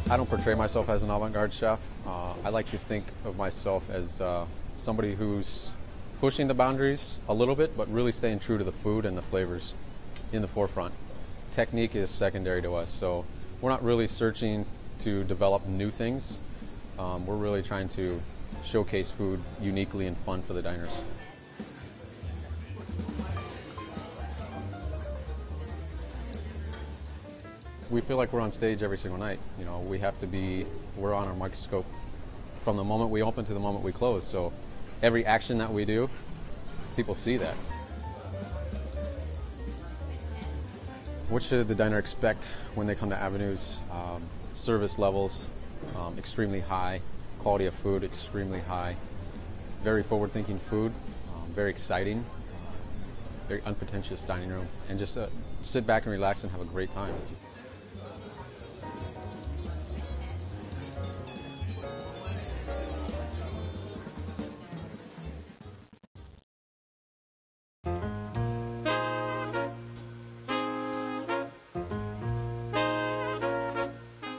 I don't portray myself as an avant-garde chef. I like to think of myself as somebody who's pushing the boundaries a little bit, but really staying true to the food and the flavors in the forefront. Technique is secondary to us, so we're not really searching to develop new things. We're really trying to showcase food uniquely and fun for the diners. We feel like we're on stage every single night. You know, we're on our microscope from the moment we open to the moment we close. So every action that we do, people see that. What should the diner expect when they come to Avenues? Service levels, extremely high. Quality of food, extremely high. Very forward-thinking food, very exciting, very unpretentious dining room. And just sit back and relax and have a great time.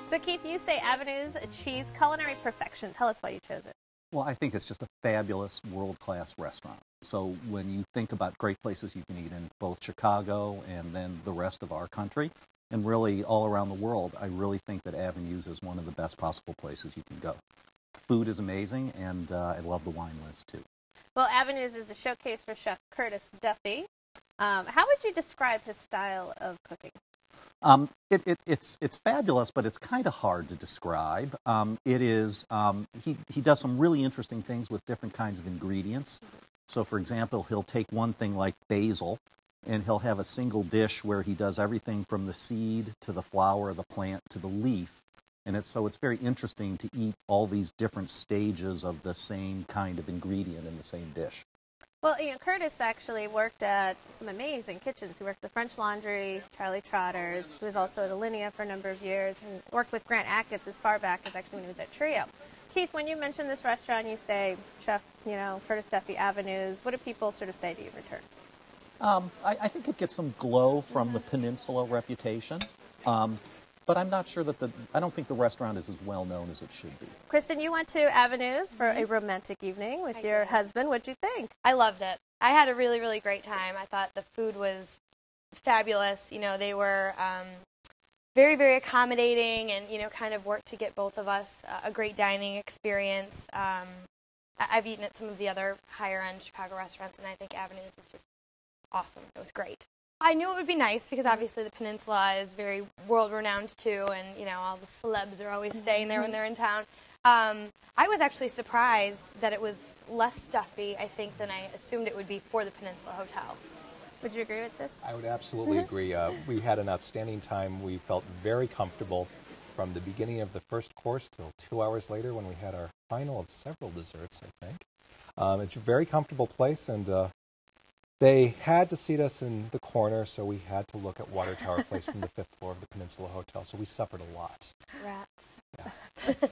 So Keith, you say Avenues achieves culinary perfection. Tell us why you chose it. Well, I think it's just a fabulous world-class restaurant. So when you think about great places you can eat in both Chicago and then the rest of our country, and really all around the world, I really think that Avenues is one of the best possible places you can go. Food is amazing, and I love the wine list, too. Well, Avenues is a showcase for Chef Curtis Duffy. How would you describe his style of cooking? It's fabulous, but it's kind of hard to describe. He does some really interesting things with different kinds of ingredients. So, for example, he'll take one thing like basil, and he'll have a single dish where he does everything from the seed to the flower of the plant to the leaf. And it's very interesting to eat all these different stages of the same kind of ingredient in the same dish. Well, Curtis actually worked at some amazing kitchens. He worked at the French Laundry, Charlie Trotter's. He was also at Alinea for a number of years and worked with Grant Achatz as far back as actually when he was at Trio. Keith, when you mention this restaurant, you say, Chef, Curtis Duffy Avenues. What do people sort of say to you in return? I think it gets some glow from the Peninsula reputation. But I'm not sure I don't think the restaurant is as well known as it should be. Kristen, you went to Avenues for a romantic evening with your husband. What'd you think? I loved it. I had a really, really great time. I thought the food was fabulous. They were very, very accommodating and, kind of worked to get both of us a great dining experience. I've eaten at some of the other higher-end Chicago restaurants, and I think Avenues is just awesome. It was great. I knew it would be nice because obviously the Peninsula is very world-renowned too, and all the celebs are always staying there when they're in town. I was actually surprised that it was less stuffy, I think, than I assumed it would be for the Peninsula Hotel. Would you agree with this? I would absolutely agree. We had an outstanding time. We felt very comfortable from the beginning of the first course till 2 hours later when we had our final of several desserts, I think. It's a very comfortable place, and they had to seat us in the corner, so we had to look at Water Tower Place from the 5th floor of the Peninsula Hotel, so we suffered a lot. Rats. Yeah.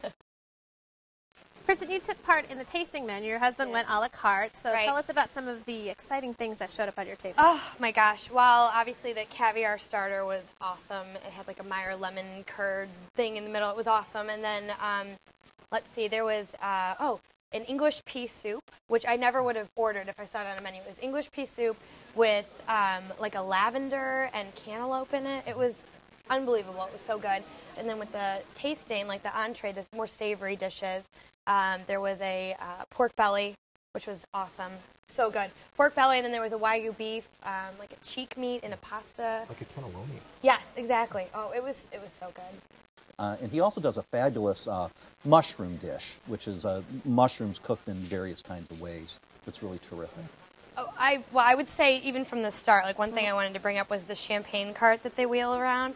Kristen, you took part in the tasting menu. Your husband went a la carte, so Right. tell us about some of the exciting things that showed up on your table. Oh, my gosh. Well, obviously the caviar starter was awesome. It had like a Meyer lemon curd thing in the middle. It was awesome. And then, let's see, there was, an English pea soup, which I never would have ordered if I saw it on a menu. It was English pea soup with like a lavender and cantaloupe in it. It was unbelievable. It was so good. And then with the tasting, like the entree, the more savory dishes, there was a pork belly, which was awesome. So good. Pork belly, and then there was a Wagyu beef, like a cheek meat in a pasta. Like a cannelloni. Yes, exactly. Oh, it was so good. And he also does a fabulous mushroom dish, which is mushrooms cooked in various kinds of ways. It's really terrific. Oh, I would say even from the start, like one thing I wanted to bring up was the champagne cart that they wheel around.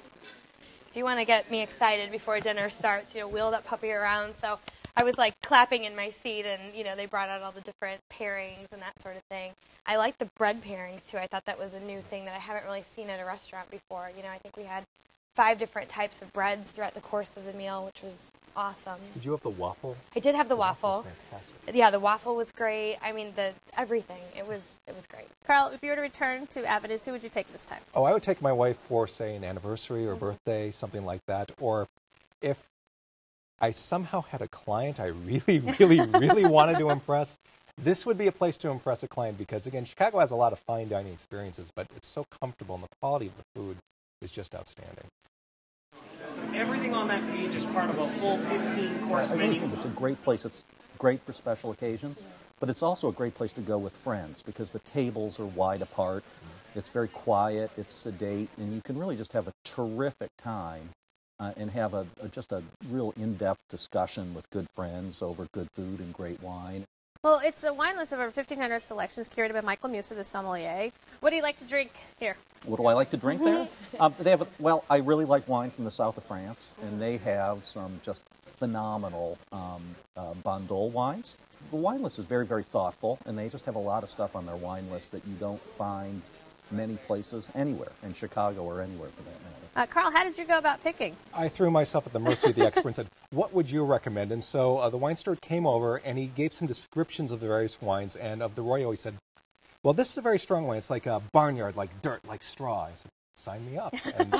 If you want to get me excited before dinner starts, wheel that puppy around. So I was like clapping in my seat, and they brought out all the different pairings and that sort of thing. I like the bread pairings too. I thought that was a new thing that I haven't really seen at a restaurant before. I think we had 5 different types of breads throughout the course of the meal, which was awesome. Did you have the waffle? I did have the waffle. Waffle's fantastic. Yeah, the waffle was great. I mean, everything. It was great. Carl, if you were to return to Avenues, who would you take this time? Oh, I would take my wife for, say, an anniversary or birthday, something like that. Or if I somehow had a client I really, really, really wanted to impress. This would be a place to impress a client because, again, Chicago has a lot of fine dining experiences, but it's so comfortable and the quality of the food is just outstanding. So everything on that page is part of a full 15-course I really menu. think it's a great place. It's great for special occasions, but it's also a great place to go with friends because the tables are wide apart. It's very quiet, it's sedate, and you can really just have a terrific time and have just a real in-depth discussion with good friends over good food and great wine. Well, it's a wine list of over 1,500 selections curated by Michael Muser, the sommelier. What do you like to drink here? What do I like to drink there? Well, I really like wine from the south of France, and they have some just phenomenal Bandol wines. The wine list is very, very thoughtful, and they just have a lot of stuff on their wine list that you don't find many places anywhere, in Chicago or anywhere for that matter. Carl, how did you go about picking? I threw myself at the mercy of the expert and said, what would you recommend? And so the wine steward came over and he gave some descriptions of the various wines, and of the Royal he said, well, this is a very strong wine. It's like a barnyard, like dirt, like straw. I said, sign me up. And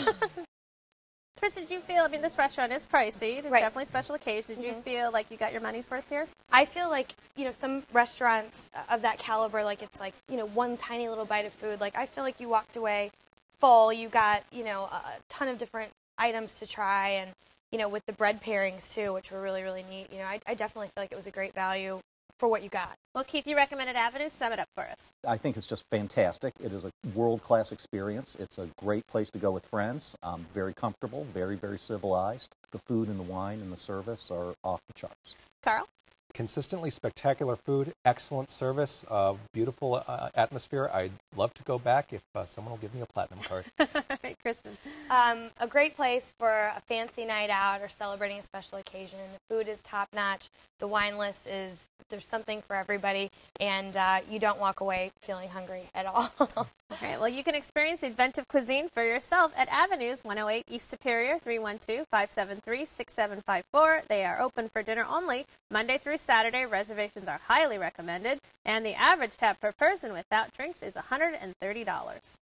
Chris, did you feel, I mean, this restaurant is pricey. It's Right. definitely a special occasion. Did you feel like you got your money's worth here? I feel like, some restaurants of that caliber, like it's like, one tiny little bite of food. Like I feel like you walked away full. You got, a ton of different items to try, and, with the bread pairings too, which were really, really neat. I definitely feel like it was a great value for what you got. Well, Keith, you recommended Avenue. Sum it up for us. I think it's just fantastic. It is a world-class experience. It's a great place to go with friends. Very comfortable, very, very civilized. The food and the wine and the service are off the charts. Carl? consistently spectacular food, excellent service, beautiful atmosphere. I'd love to go back if someone will give me a platinum card. Right, Kristen. A great place for a fancy night out or celebrating a special occasion. The food is top-notch. The wine list is, there's something for everybody, and you don't walk away feeling hungry at all. All right, well, you can experience inventive cuisine for yourself at Avenues 108 East Superior, 312-573-6754. They are open for dinner only, Monday through Saturday. Reservations are highly recommended, and the average tab per person without drinks is $130.